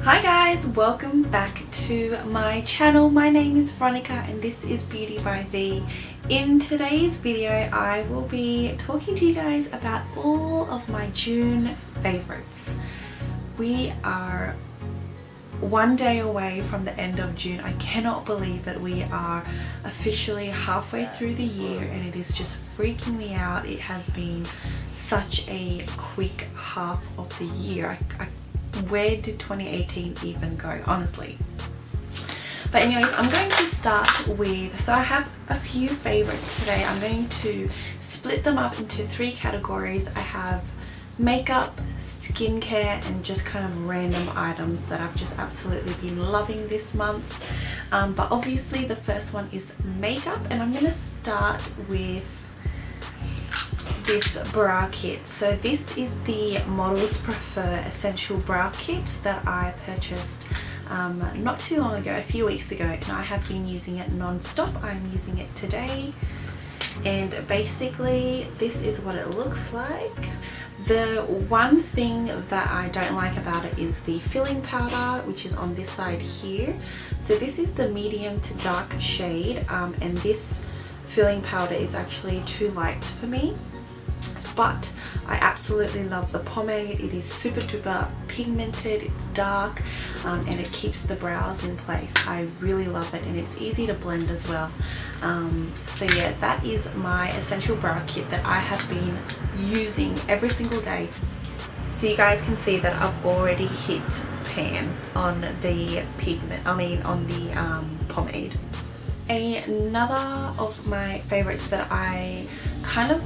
Hi guys, welcome back to my channel. My name is Veronica and this is Beauty by V. In today's video I will be talking to you guys about all of my June favorites. We are one day away from the end of June. I cannot believe that we are officially halfway through the year and it is just freaking me out. It has been such a quick half of the year. Where did 2018 even go, honestly? But anyways, I'm going to start with, so I have a few favorites today. I'm going to split them up into three categories. I have makeup, skincare, and just kind of random items that I've just absolutely been loving this month. But obviously the first one is makeup, and I'm going to start with this brow kit. So this is the Models Prefer Essential Brow Kit that I purchased not too long ago, a few weeks ago, and I have been using it non-stop. I'm using it today, and basically this is what it looks like. The one thing that I don't like about it is the filling powder, which is on this side here. So this is the medium to dark shade, and this filling powder is actually too light for me. But I absolutely love the pomade. It is super duper pigmented, it's dark, and it keeps the brows in place. I really love it, and it's easy to blend as well. So yeah, that is my essential brow kit that I have been using every single day. So you guys can see that I've already hit pan on the pigment, on the pomade. Another of my favorites that I kind of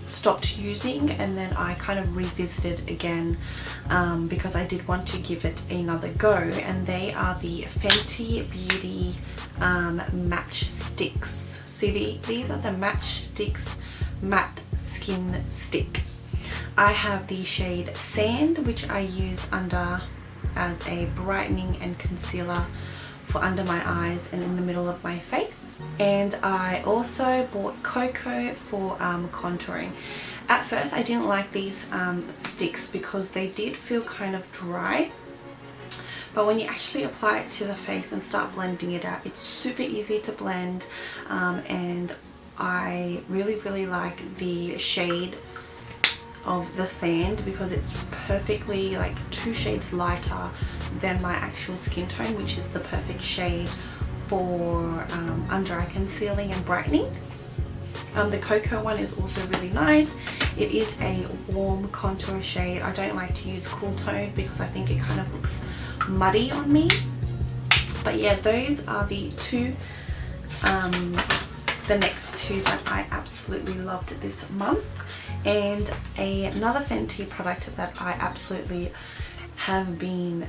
stopped using and then I kind of revisited again because I did want to give it another go, and they are the Fenty Beauty Match Sticks. See, these are the Match Sticks Matte Skin Stick. I have the shade Sand, which I use under as a brightening and concealer for under my eyes and in the middle of my face. And I also bought Cocoa for contouring. At first I didn't like these sticks because they did feel kind of dry, but when you actually apply it to the face and start blending it out, it's super easy to blend, and I really like the shade of the Sand because it's perfectly like 2 shades lighter than my actual skin tone, which is the perfect shade for under eye concealing and brightening. The Cocoa one is also really nice. It is a warm contour shade. I don't like to use cool tone because I think it kind of looks muddy on me. But yeah, those are the two, the next two that I absolutely loved this month. And another Fenty product that I absolutely have been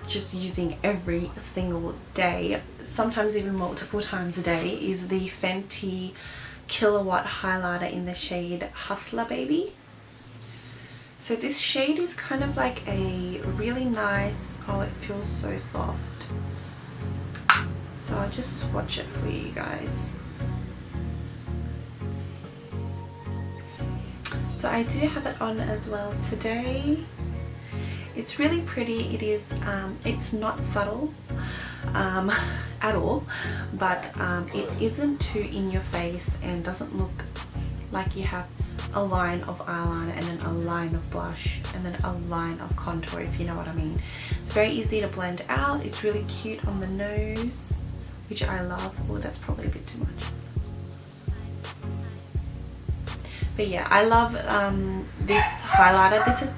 just using every single day, sometimes even multiple times a day, is the Fenty Kilowatt Highlighter in the shade Hustler Baby. So this shade is kind of like a really nice, oh, it feels so soft. So I'll just swatch it for you guys. So I do have it on as well today. It's really pretty. It is, it's not subtle at all, but it isn't too in your face and doesn't look like you have a line of eyeliner and then a line of blush and then a line of contour, if you know what I mean. It's very easy to blend out. It's really cute on the nose, which I love. Oh, that's probably a bit too much. But yeah, I love this highlighter. This has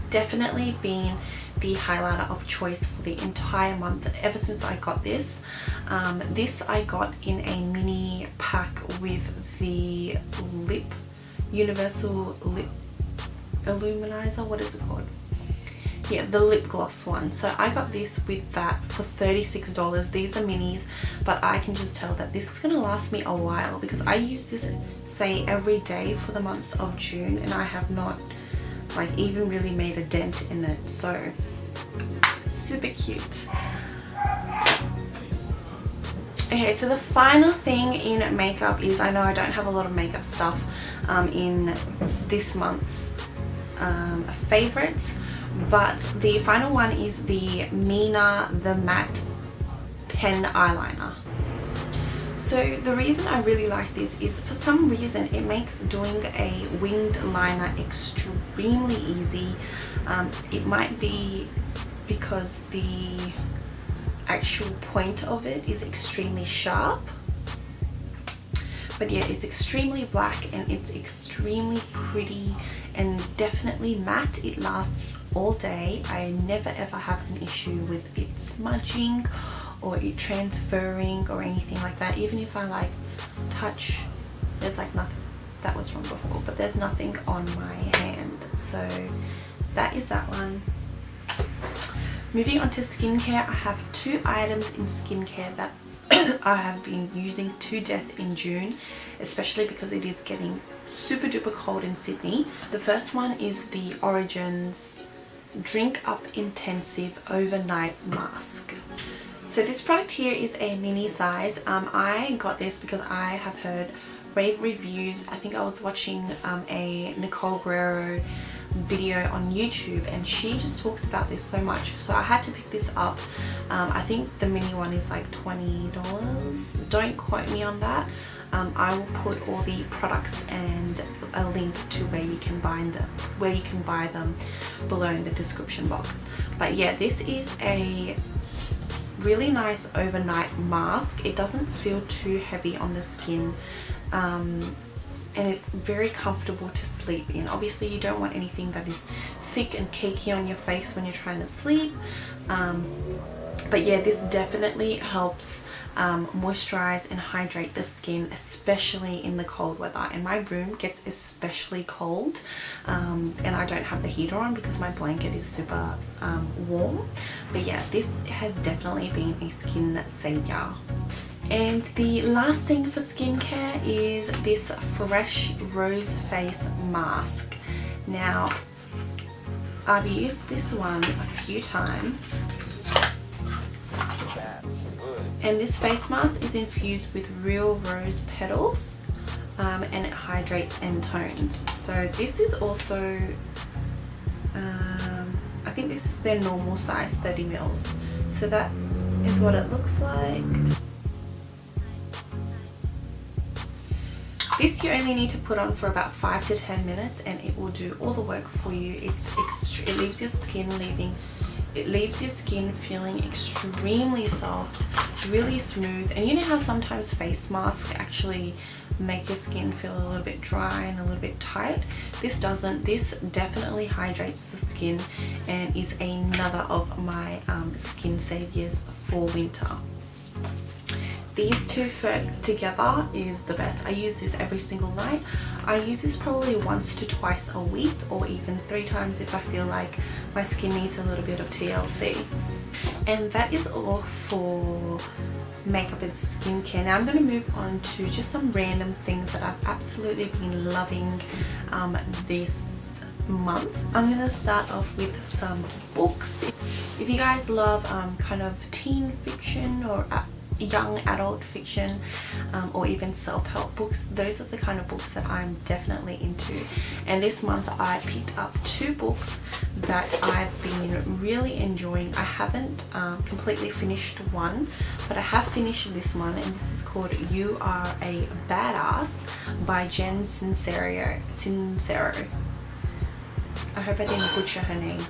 definitely been the highlighter of choice for the entire month ever since I got this. This I got in a mini pack with the Universal Lip Illuminizer, what is it called? Yeah, the lip gloss one. So I got this with that for $36. These are minis, but I can just tell that this is going to last me a while because I use this, say, every day for the month of June, and I have not like even really made a dent in it. So super cute. Okay, so the final thing in makeup is, I know I don't have a lot of makeup stuff in this month's favorites, But the final one is the Mina the Matte Pen Eyeliner. So the reason I really like this is, for some reason, it makes doing a winged liner extremely easy. It might be because the actual point of it is extremely sharp, but yeah, it's extremely black and it's extremely pretty and definitely matte. It lasts all day. I never ever have an issue with it smudging or it transferring or anything like that. Even if I like touch, there's like nothing. That was from before, but there's nothing on my hand. So that is that one. Moving on to skincare, I have 2 items in skincare that I have been using to death in June, especially because it is getting super duper cold in Sydney. The first one is the Origins Drink Up Intensive Overnight Mask. So this product here is a mini size. I got this because I have heard rave reviews. I think I was watching a Nicole Guerrero video on YouTube and she just talks about this so much, so I had to pick this up. I think the mini one is like $20. Don't quote me on that. I will put all the products and a link to where you can buy them below in the description box. But yeah, this is a really nice overnight mask. It doesn't feel too heavy on the skin, and it's very comfortable to sleep in. Obviously you don't want anything that is thick and cakey on your face when you're trying to sleep, but yeah, this definitely helps moisturize and hydrate the skin, especially in the cold weather. And my room gets especially cold, and I don't have the heater on because my blanket is super warm. But yeah, this has definitely been a skin savior. And the last thing for skincare is this Fresh Rose Face Mask. Now, I've used this one a few times. And this face mask is infused with real rose petals, and it hydrates and tones. So this is also, I think this is their normal size, 30 mils. So that is what it looks like. This you only need to put on for about 5 to 10 minutes and it will do all the work for you. It leaves your skin feeling extremely soft, really smooth. And you know how sometimes face masks actually make your skin feel a little bit dry and a little bit tight? This doesn't. This definitely hydrates the skin and is another of my skin saviors for winter. These two together is the best. I use this every single night. I use this probably once to twice a week, or even 3 times if I feel like my skin needs a little bit of TLC. And that is all for makeup and skincare. Now I'm going to move on to just some random things that I've absolutely been loving this month. I'm going to start off with some books. If you guys love kind of teen fiction or young adult fiction, or even self-help books, those are the kind of books that I'm definitely into. And this month I picked up 2 books that I've been really enjoying. I haven't completely finished one, but I have finished this one, and this is called You Are a Badass by Jen Sincero. I hope I didn't butcher her name,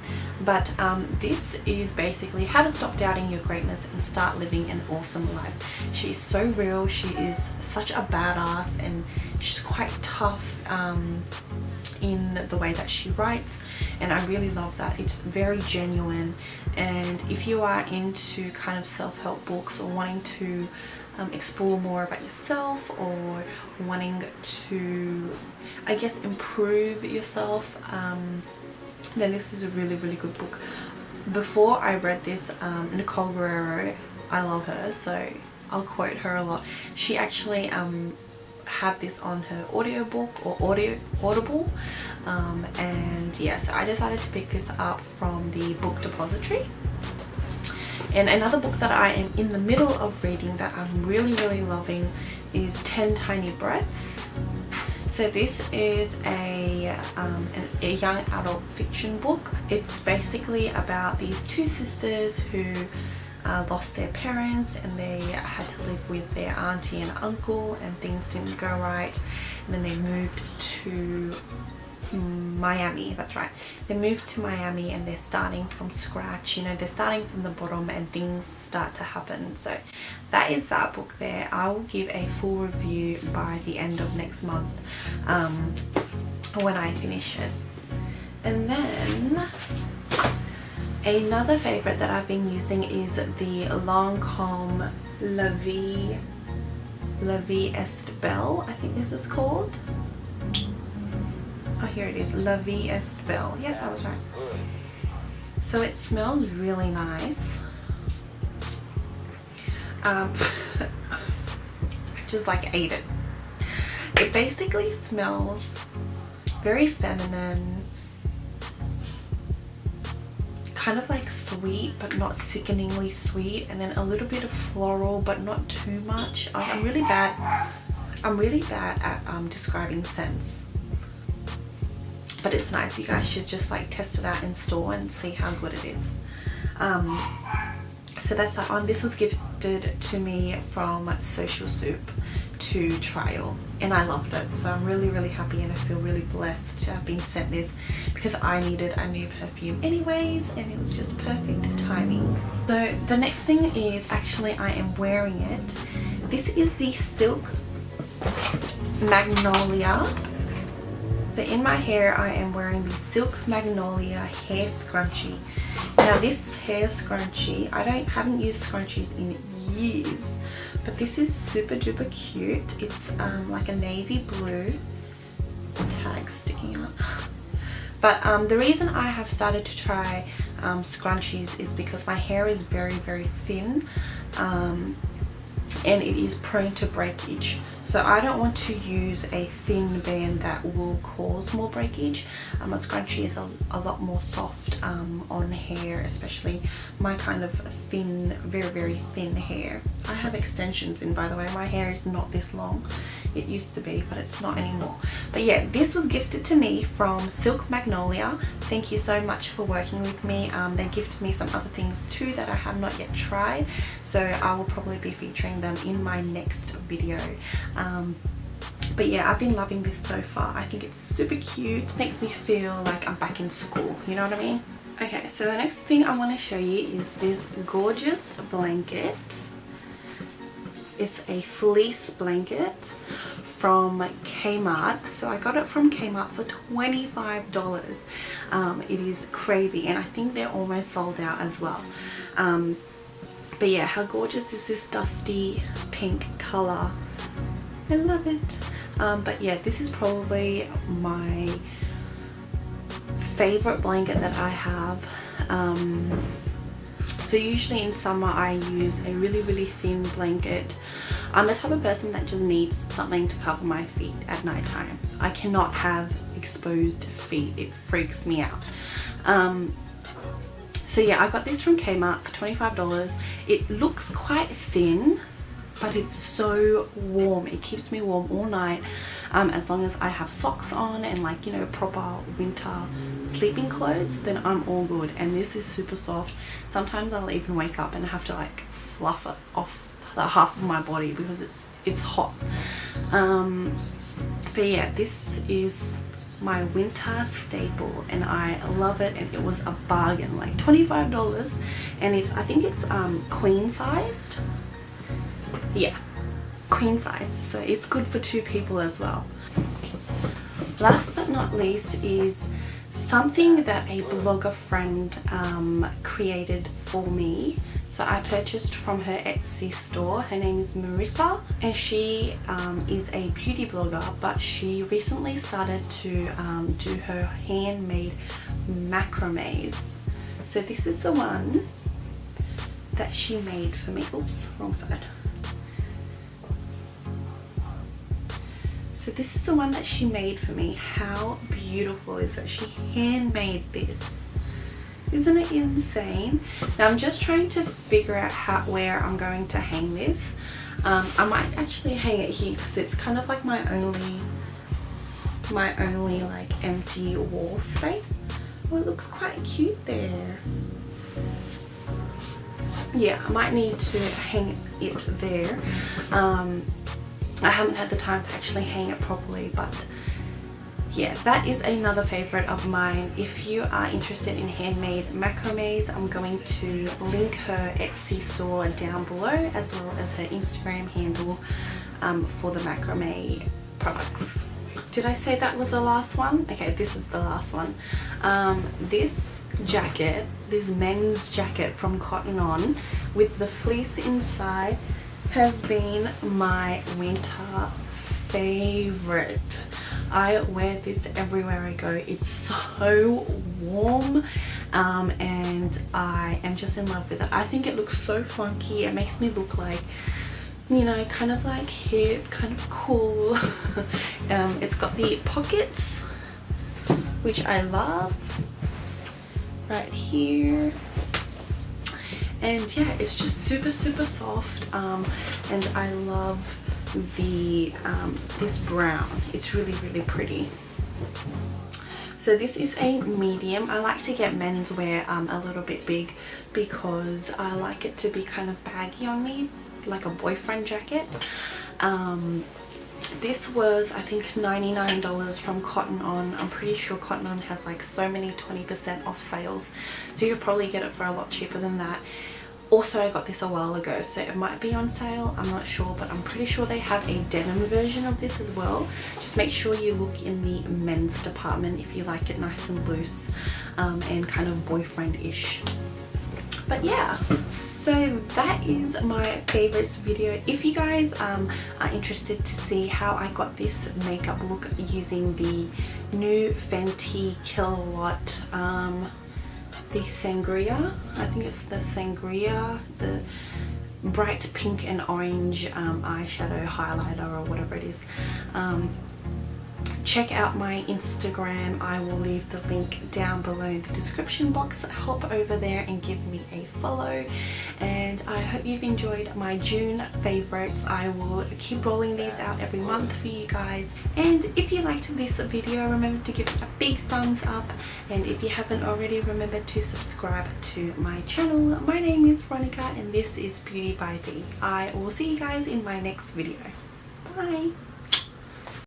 but this is basically how to stop doubting your greatness and start living an awesome life. She's so real. She is such a badass, and she's quite tough in the way that she writes, and I really love that. It's very genuine. And if you are into kind of self-help books, or wanting to explore more about yourself, or wanting to, I guess, improve yourself, then this is a really, really good book. Before I read this, Nicole Guerrero, I love her, so I'll quote her a lot. She actually had this on her audiobook or Audible, and yeah, so I decided to pick this up from the book depository. And another book that I am in the middle of reading that I'm really, really loving is 10 Tiny Breaths. So this is a young adult fiction book. It's basically about these two sisters who lost their parents, and they had to live with their auntie and uncle, and things didn't go right, and then they moved to Miami. That's right, they moved to Miami, and they're starting from scratch, you know, they're starting from the bottom, and things start to happen. So that is that book there. I will give a full review by the end of next month when I finish it. And then another favorite that I've been using is the Lancome La Vie Est Belle, I think this is called. Oh, here it is, La Vie Est Belle. Yes, I was right. So it smells really nice. I just like ate it. It basically smells very feminine, kind of like sweet but not sickeningly sweet, and then a little bit of floral but not too much. I'm really bad at describing scents, but it's nice. You guys should just like test it out in store and see how good it is. So that's that one. This was gifted to me from Social Soup to trial, and I loved it. So I'm really happy, and I feel really blessed to have been sent this because I needed a new perfume anyways, and it was just perfect timing. So the next thing is actually I am wearing it. This is the Silk Magnolia. So in my hair I am wearing the Silk Magnolia hair scrunchie. Now this hair scrunchie, I haven't used scrunchies in years, but this is super duper cute. It's like a navy blue, tag sticking out. But the reason I have started to try scrunchies is because my hair is very thin, and it is prone to breakage. So I don't want to use a thin band that will cause more breakage. A scrunchie is a lot more soft on hair, especially my kind of thin, very thin hair. I have extensions in, by the way. My hair is not this long. It used to be, but it's not anymore. But yeah, this was gifted to me from Silk Magnolia. Thank you so much for working with me. They gifted me some other things too that I have not yet tried, so I will probably be featuring them in my next video. But yeah, I've been loving this so far. I think it's super cute. It makes me feel like I'm back in school, you know what I mean? Okay, so the next thing I want to show you is this gorgeous blanket. It's a fleece blanket from Kmart. So I got it from Kmart for $25. It is crazy, and I think they're almost sold out as well. But yeah, how gorgeous is this dusty pink color? I love it. But yeah, this is probably my favorite blanket that I have. So usually in summer I use a really thin blanket. I'm the type of person that just needs something to cover my feet at nighttime. I cannot have exposed feet. It freaks me out. So yeah, I got this from Kmart for $25. It looks quite thin, but it's so warm. It keeps me warm all night, as long as I have socks on and, like, you know, proper winter sleeping clothes, then I'm all good. And this is super soft. Sometimes I'll even wake up and have to like fluff it off the half of my body because it's hot. But yeah, this is my winter staple, and I love it, and it was a bargain, like $25, and I think it's queen sized. Yeah, queen size, so it's good for 2 people as well. Last but not least is something that a blogger friend created for me. So I purchased from her Etsy store. Her name is Marissa, and she is a beauty blogger, but she recently started to do her handmade macrames. So this is the one that she made for me. Oops, wrong side. So this is the one that she made for me. How beautiful is it? She handmade this. Isn't it insane? Now I'm just trying to figure out where I'm going to hang this. I might actually hang it here because it's kind of like my only my only like empty wall space. Oh, it looks quite cute there. Yeah, I might need to hang it there. I haven't had the time to actually hang it properly, but yeah, that is another favorite of mine. If you are interested in handmade macrames, I'm going to link her Etsy store down below, as well as her Instagram handle for the macrame products. Did I say that was the last one? Okay, this is the last one. This jacket, this men's jacket from Cotton On with the fleece inside, has been my winter favorite. I wear this everywhere I go. It's so warm, and I am just in love with it. I think it looks so funky. It makes me look like, you know, kind of like hip, kind of cool. It's got the pockets, which I love, right here. And yeah, it's just super soft, and I love the this brown. It's really pretty. So this is a medium. I like to get menswear a little bit big because I like it to be kind of baggy on me, like a boyfriend jacket. This was, I think, $99 from Cotton On. I'm pretty sure Cotton On has like so many 20% off sales, so you could probably get it for a lot cheaper than that. Also, I got this a while ago, so it might be on sale, I'm not sure, but I'm pretty sure they have a denim version of this as well. Just make sure you look in the men's department if you like it nice and loose, and kind of boyfriend-ish. But yeah, so that is my favorites video. If you guys are interested to see how I got this makeup look using the new Fenty Kilowatt, the Sangria, I think it's the Sangria, the bright pink and orange eyeshadow highlighter or whatever it is, check out my Instagram. I will leave the link down below in the description box. Hop over there and give me a follow, and I hope you've enjoyed my June favorites. I will keep rolling these out every month for you guys, and if you liked this video, remember to give it a big thumbs up, and if you haven't already, remember to subscribe to my channel. My name is Veronica and this is Beauty by V. I will see you guys in my next video. Bye.